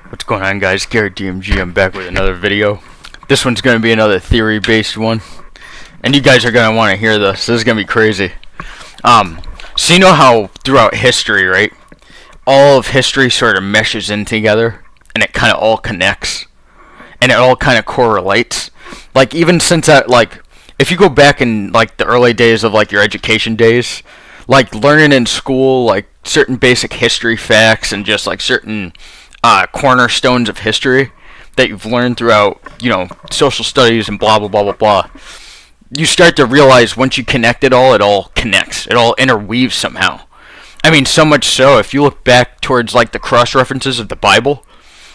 What's going on, guys? Garrett DMG. I'm back with another video. This one's going to be another theory-based one, and you guys are going to want to hear this. This is going to be crazy. So you know how throughout history, right? All of history sort of meshes in together, and it kind of all connects, and it all kind of correlates. Like even since that, like if you go back in like the early days of like your education days, like learning in school, like certain basic history facts and just like certain cornerstones of history that you've learned throughout, you know, social studies and blah blah blah blah blah. You start to realize once you connect it all connects. It all interweaves somehow. I mean, so much so, if you look back towards like the cross references of the Bible,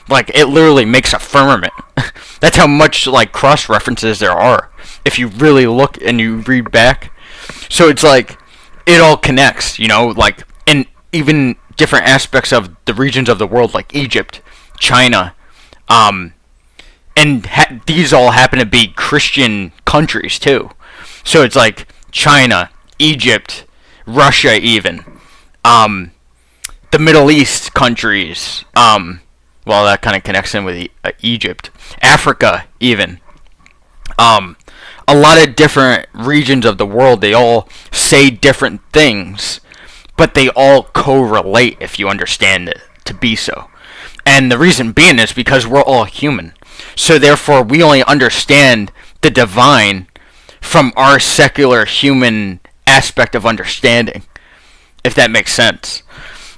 like it literally makes a firmament. That's how much like cross references there are if you really look and you read back. So it's like it all connects, you know, like in even different aspects of the regions of the world, like Egypt, China, and these all happen to be Christian countries too. So it's like China, Egypt, Russia, even the Middle East countries. Well, that kind of connects in with Egypt, Africa, even. A lot of different regions of the world. They all say different things, but they all correlate if you understand it to be so. And the reason being is because we're all human. So therefore, we only understand the divine from our secular human aspect of understanding, if that makes sense.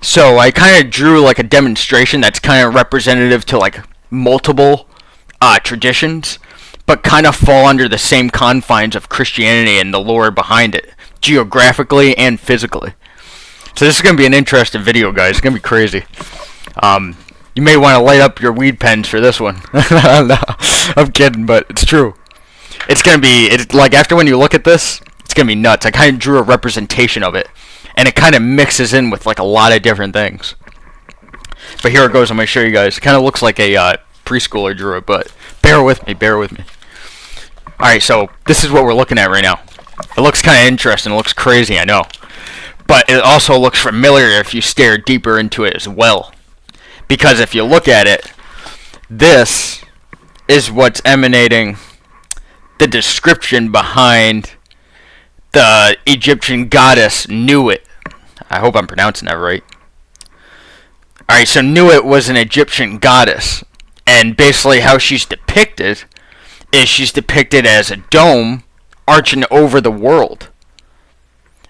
So I kind of drew like a demonstration that's kind of representative to like multiple traditions, but kind of fall under the same confines of Christianity and the lore behind it, geographically and physically. So this is going to be an interesting video, guys. It's going to be crazy. You may want to light up your weed pens for this one. No, I'm kidding, but it's true. It's going to be, like after when you look at this, it's going to be nuts. I kind of drew a representation of it, and it kind of mixes in with like a lot of different things. But here it goes. I'm going to show you guys. It kind of looks like a preschooler drew it, but bear with me. Alright, so this is what we're looking at right now. It looks kind of interesting. It looks crazy, I know. But it also looks familiar if you stare deeper into it as well. Because if you look at it, this is what's emanating the description behind the Egyptian goddess Nuit. I hope I'm pronouncing that right. Alright, so Nuit was an Egyptian goddess. And basically how she's depicted is she's depicted as a dome arching over the world.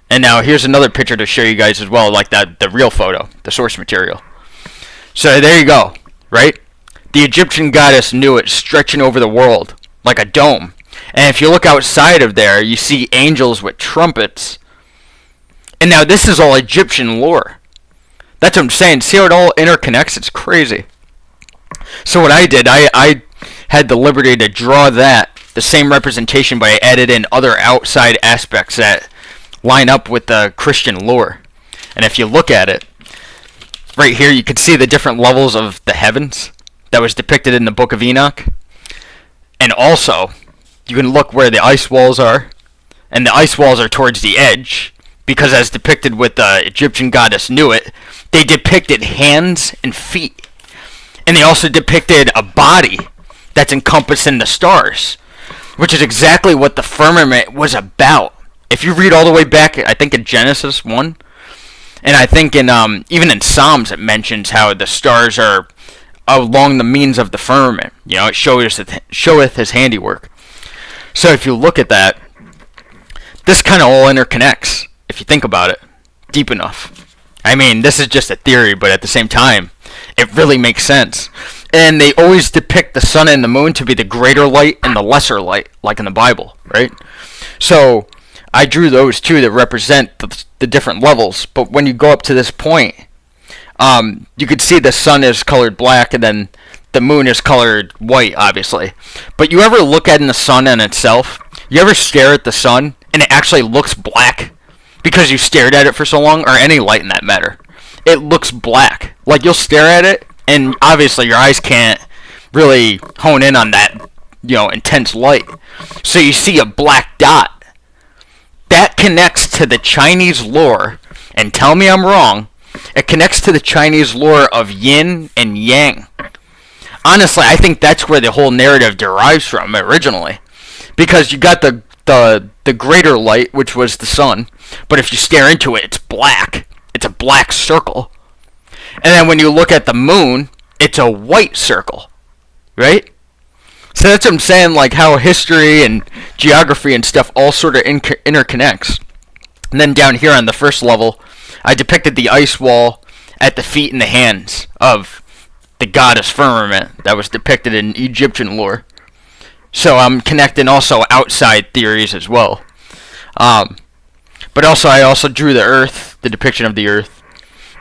And now here's another picture to show you guys as well, like the real photo, the source material. So there you go, right? The Egyptian goddess Nuit stretching over the world like a dome. And if you look outside of there, you see angels with trumpets. And now this is all Egyptian lore. That's what I'm saying. See how it all interconnects? It's crazy. So what I did, I had the liberty to draw the same representation, but I added in other outside aspects that line up with the Christian lore. And if you look at it, right here you can see the different levels of the heavens that was depicted in the Book of Enoch. And also, you can look where the ice walls are, and the ice walls are towards the edge, because as depicted with the Egyptian goddess Nuit, they depicted hands and feet. And they also depicted a body that's encompassed in the stars, which is exactly what the firmament was about. If you read all the way back, I think in Genesis 1, and I think in even in Psalms it mentions how the stars are along the means of the firmament. You know, it showeth his handiwork. So if you look at that, this kind of all interconnects, if you think about it, deep enough. I mean, this is just a theory, but at the same time, it really makes sense. And they always depict the sun and the moon to be the greater light and the lesser light, like in the Bible, right? So I drew those two that represent the different levels. But when you go up to this point, you could see the sun is colored black and then the moon is colored white, obviously. But you ever look at the sun in itself? You ever stare at the sun and it actually looks black because you stared at it for so long, or any light in that matter? It looks black. Like you'll stare at it and obviously your eyes can't really hone in on that, you know, intense light. So you see a black dot. That connects to the Chinese lore, and tell me I'm wrong, it connects to the Chinese lore of yin and yang. Honestly, I think that's where the whole narrative derives from originally, because you got the greater light, which was the sun, but if you stare into it, it's black. It's a black circle. And then when you look at the moon, it's a white circle, right? So that's what I'm saying, like how history and geography and stuff all sort of interconnects. And then down here on the first level, I depicted the ice wall at the feet and the hands of the goddess Firmament that was depicted in Egyptian lore. So I'm connecting also outside theories as well. But also I also drew the earth, the depiction of the earth,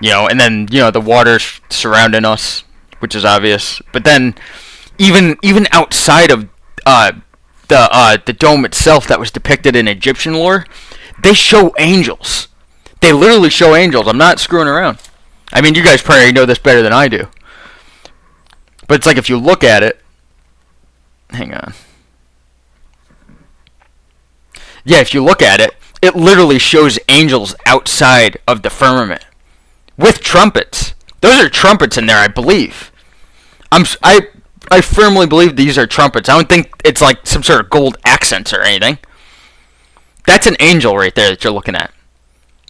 and then the water surrounding us, which is obvious. But then even outside of the dome itself that was depicted in Egyptian lore, they show angels. They literally show angels. I'm not screwing around. I mean, you guys probably know this better than I do. But it's like if you look at it, hang on. Yeah, if you look at it, it literally shows angels outside of the firmament with trumpets. Those are trumpets in there, I believe. I firmly believe these are trumpets. I don't think it's like some sort of gold accents or anything. That's an angel right there that you're looking at.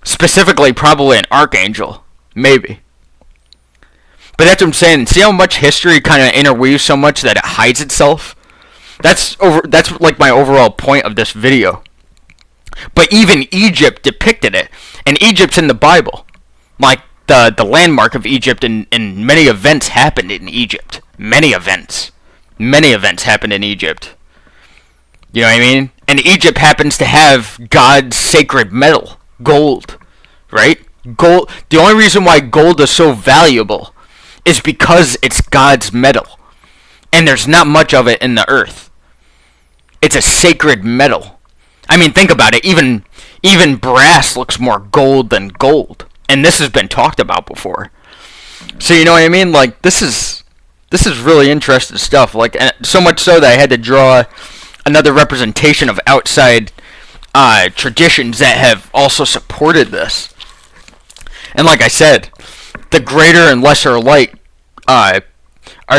Specifically, probably an archangel. Maybe. But that's what I'm saying. See how much history kind of interweaves so much that it hides itself? That's like my overall point of this video. But even Egypt depicted it. And Egypt's in the Bible. Like, the landmark of Egypt, and many events happened in Egypt. Many events happened in Egypt. You know what I mean? And Egypt happens to have God's sacred metal, gold, right? Gold. The only reason why gold is so valuable is because it's God's metal. And there's not much of it in the earth. It's a sacred metal. I mean, think about it. Even brass looks more gold than gold. And this has been talked about before. So you know what I mean? Like, this is really interesting stuff. Like, so much so that I had to draw another representation of outside traditions that have also supported this. And like I said, the greater and lesser light are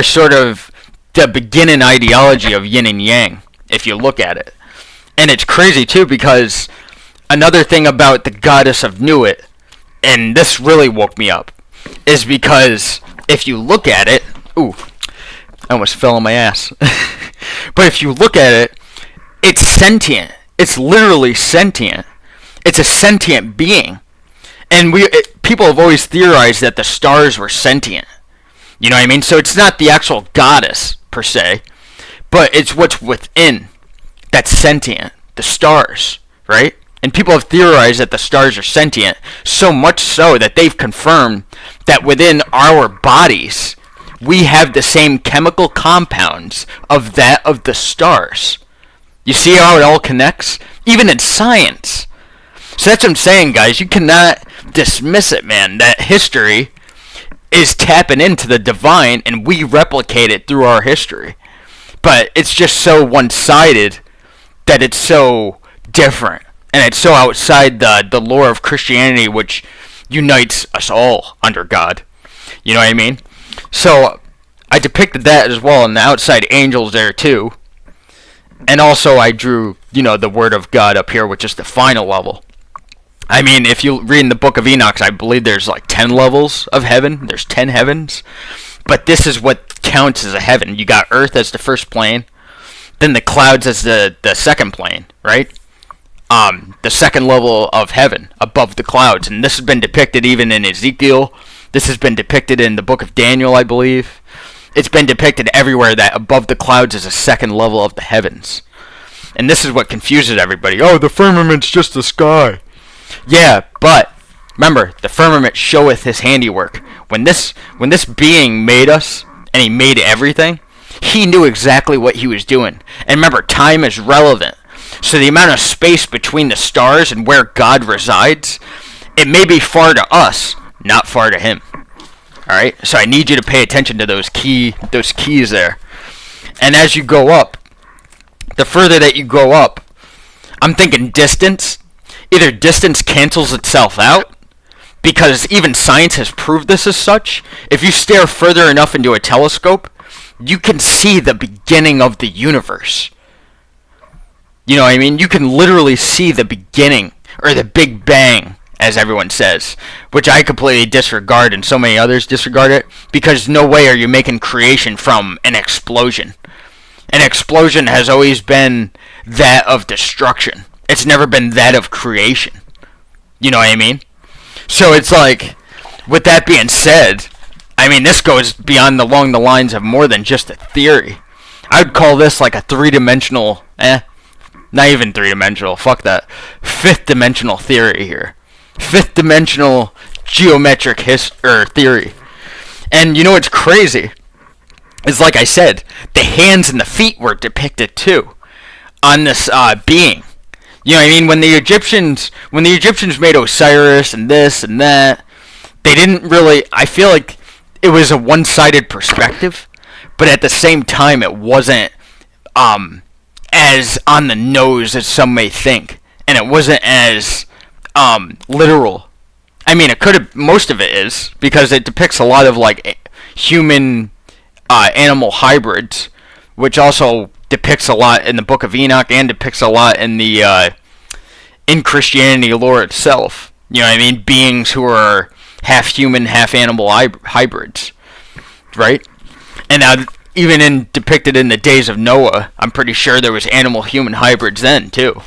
sort of the beginning ideology of yin and yang, if you look at it. And it's crazy too, because another thing about the goddess of Nuit, and this really woke me up, is because if you look at it, ooh, I almost fell on my ass. But if you look at it, it's sentient. It's literally sentient. It's a sentient being. And people have always theorized that the stars were sentient. You know what I mean? So it's not the actual goddess, per se, but it's what's within that's sentient. The stars, right? And people have theorized that the stars are sentient, so much so that they've confirmed that within our bodies, we have the same chemical compounds of that of the stars. You see how it all connects? Even in science. So that's what I'm saying, guys. You cannot dismiss it, man. That history is tapping into the divine, and we replicate it through our history. But it's just so one-sided that it's so different. And it's so outside the lore of Christianity, which unites us all under God. You know what I mean? So I depicted that as well, and the outside angels there too. And also I drew, the Word of God up here, which is the final level. I mean, if you read in the Book of Enoch, I believe there's like 10 levels of heaven. There's 10 heavens. But this is what counts as a heaven. You got earth as the first plane. Then the clouds as the second plane, right? The second level of heaven, above the clouds. And this has been depicted even in Ezekiel. This has been depicted in the Book of Daniel, I believe. It's been depicted everywhere that above the clouds is a second level of the heavens. And this is what confuses everybody. Oh, the firmament's just the sky. Yeah, but remember, the firmament showeth his handiwork. When this being made us, and he made everything, he knew exactly what he was doing. And remember, time is relevant. So the amount of space between the stars and where God resides, it may be far to us, not far to him. Alright? So I need you to pay attention to those keys there. And as you go up, the further that you go up, I'm thinking distance. Either distance cancels itself out, because even science has proved this as such. If you stare further enough into a telescope, you can see the beginning of the universe. You know what I mean? You can literally see the beginning, or the Big Bang, as everyone says, which I completely disregard and so many others disregard it, because no way are you making creation from an explosion. An explosion has always been that of destruction. It's never been that of creation. You know what I mean? So it's like, with that being said, I mean, this goes beyond along the lines of more than just a theory. I would call this like a three-dimensional, not even three-dimensional, fuck that, fifth-dimensional theory here. Fifth-dimensional geometric theory. And you know what's crazy? Is like I said, the hands and the feet were depicted too on this being. You know what I mean? When the Egyptians made Osiris and this and that, they didn't really, I feel like it was a one-sided perspective, but at the same time it wasn't as on the nose as some may think, and it wasn't as literal. I mean, it could have, most of it is, because it depicts a lot of like human animal hybrids, which also depicts a lot in the Book of Enoch and depicts a lot in the in Christianity lore itself. You know what I mean? Beings who are half human, half animal hybrids, right? And now, even depicted in the days of Noah, I'm pretty sure there was animal-human hybrids then too.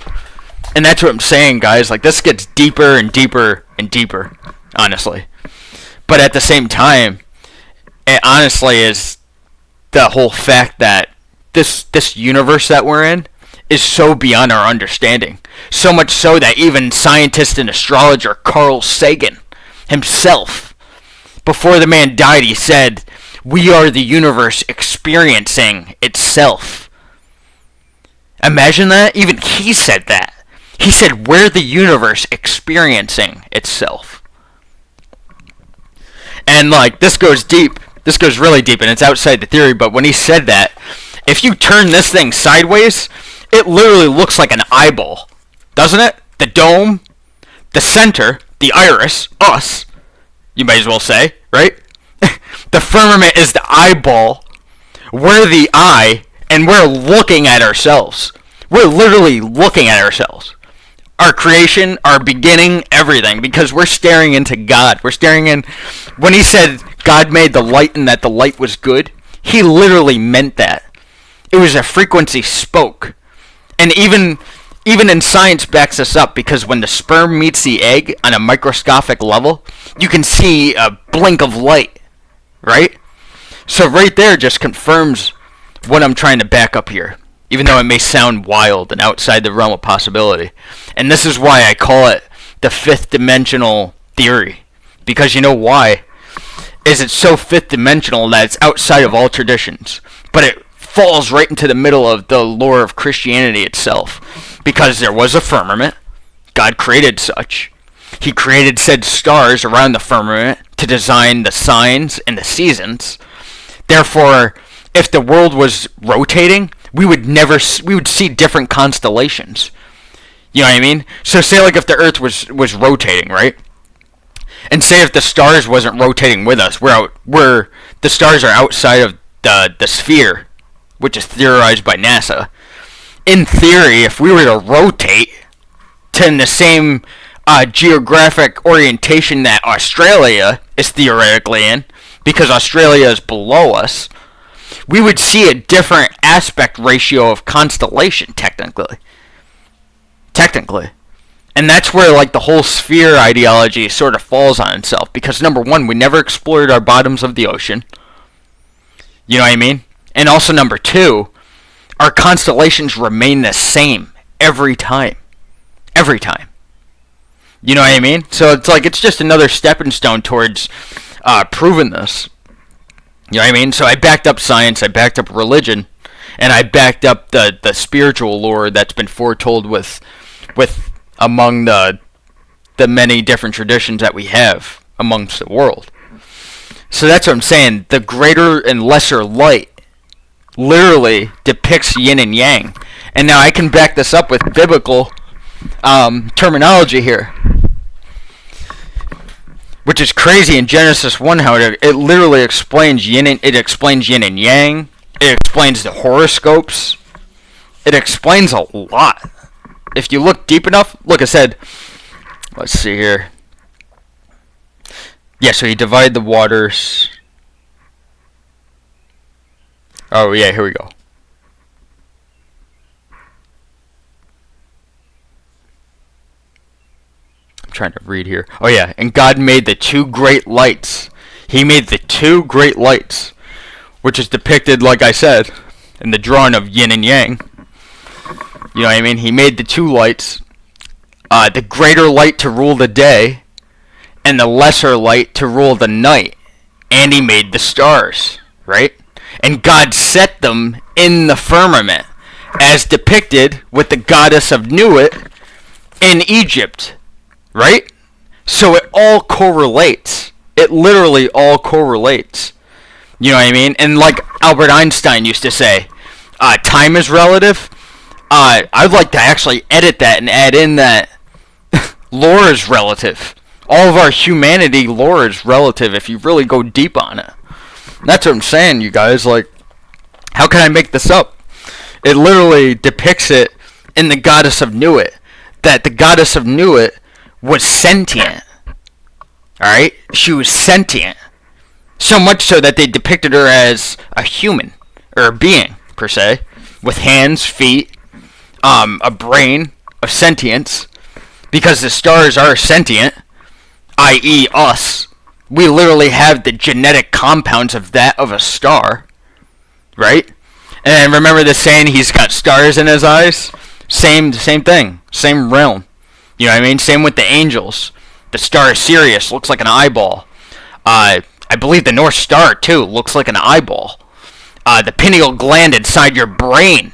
And that's what I'm saying, guys. Like, this gets deeper and deeper and deeper, honestly. But at the same time, it honestly is the whole fact that this universe that we're in is so beyond our understanding. So much so that even scientist and astrologer Carl Sagan himself, before the man died, he said, "We are the universe experiencing itself." Imagine that. Even he said that. He said, "We're the universe experiencing itself." And like, this goes deep. This goes really deep, and it's outside the theory, but when he said that, if you turn this thing sideways, it literally looks like an eyeball. Doesn't it? The dome, the center, the iris, us, you might as well say, right? The firmament is the eyeball. We're the eye, and we're looking at ourselves. We're literally looking at ourselves. Our creation, our beginning, everything, because we're staring into God. We're staring in. When he said God made the light and that the light was good, he literally meant that. It was a frequency spoke. And even in science backs this up, because when the sperm meets the egg on a microscopic level, you can see a blink of light, right? So right there just confirms what I'm trying to back up here, even though it may sound wild and outside the realm of possibility. And this is why I call it the fifth dimensional theory. Because you know why? Is it's so fifth dimensional that it's outside of all traditions. But it falls right into the middle of the lore of Christianity itself. Because there was a firmament. God created such. He created said stars around the firmament to design the signs and the seasons. Therefore, if the world was rotating, we would see different constellations. You know what I mean? So say like if the Earth was rotating, right? And say if the stars wasn't rotating with us, the stars are outside of the sphere, which is theorized by NASA. In theory, if we were to rotate to in the same geographic orientation that Australia is theoretically in, because Australia is below us, we would see a different aspect ratio of constellation, technically. And that's where like the whole sphere ideology sort of falls on itself, because number one, we never explored our bottoms of the ocean. You know what I mean? And also number two, our constellations remain the same every time. Every time. You know what I mean? So it's like, it's just another stepping stone towards proving this. You know what I mean? So I backed up science, I backed up religion, and I backed up the spiritual lore that's been foretold with among the many different traditions that we have amongst the world. So that's what I'm saying. The greater and lesser light literally depicts yin and yang. And now I can back this up with biblical terminology here, which is crazy. In Genesis 1, how it literally explains yin and yang, It explains the horoscopes. It explains a lot. If you look deep enough, look, I said, let's see here. Yeah, so you divide the waters. Oh, yeah, here we go. I'm trying to read here. Oh, yeah, and God made the two great lights. He made the two great lights, which is depicted, like I said, in the drawing of yin and yang. You know what I mean? He made the two lights. The greater light to rule the day, and the lesser light to rule the night. And he made the stars, right? And God set them in the firmament, as depicted with the goddess of Nuit in Egypt, right? So it all correlates. It literally all correlates. You know what I mean? And like Albert Einstein used to say, time is relative. I'd like to actually edit that and add in that lore is relative. All of our humanity lore is relative if you really go deep on it. That's what I'm saying, you guys. Like, how can I make this up? It literally depicts it in the goddess of Nuit, that the goddess of Nuit was sentient. Alright? She was sentient. So much so that they depicted her as a human, or a being, per se, with hands, feet, a brain of sentience, because the stars are sentient, i.e. us. We literally have the genetic compounds of that of a star, right? And remember the saying, he's got stars in his eyes? Same thing, same realm. You know what I mean? Same with the angels. The star Sirius looks like an eyeball. I believe the North Star, too, looks like an eyeball. The pineal gland inside your brain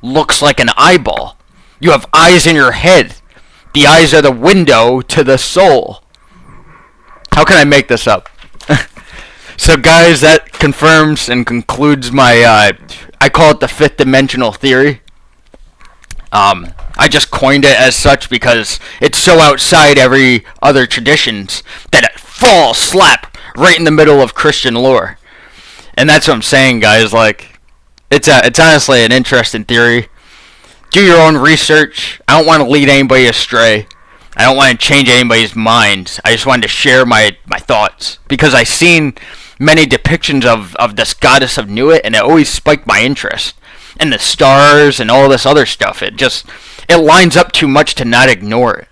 looks like an eyeball. You have eyes in your head. The eyes are the window to the soul. How can I make this up? So, guys, that confirms and concludes my, I call it the fifth dimensional theory. I just coined it as such because it's so outside every other traditions that it falls slap right in the middle of Christian lore. And that's what I'm saying, guys. Like, it's honestly an interesting theory. Do your own research. I don't want to lead anybody astray. I don't want to change anybody's minds. I just wanted to share my thoughts, because I've seen many depictions of this goddess of Nuit, and it always spiked my interest. And the stars and all this other stuff, it lines up too much to not ignore it.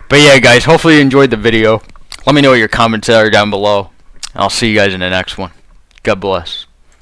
But yeah, guys, hopefully you enjoyed the video. Let me know what your comments are down below. I'll see you guys in the next one. God bless.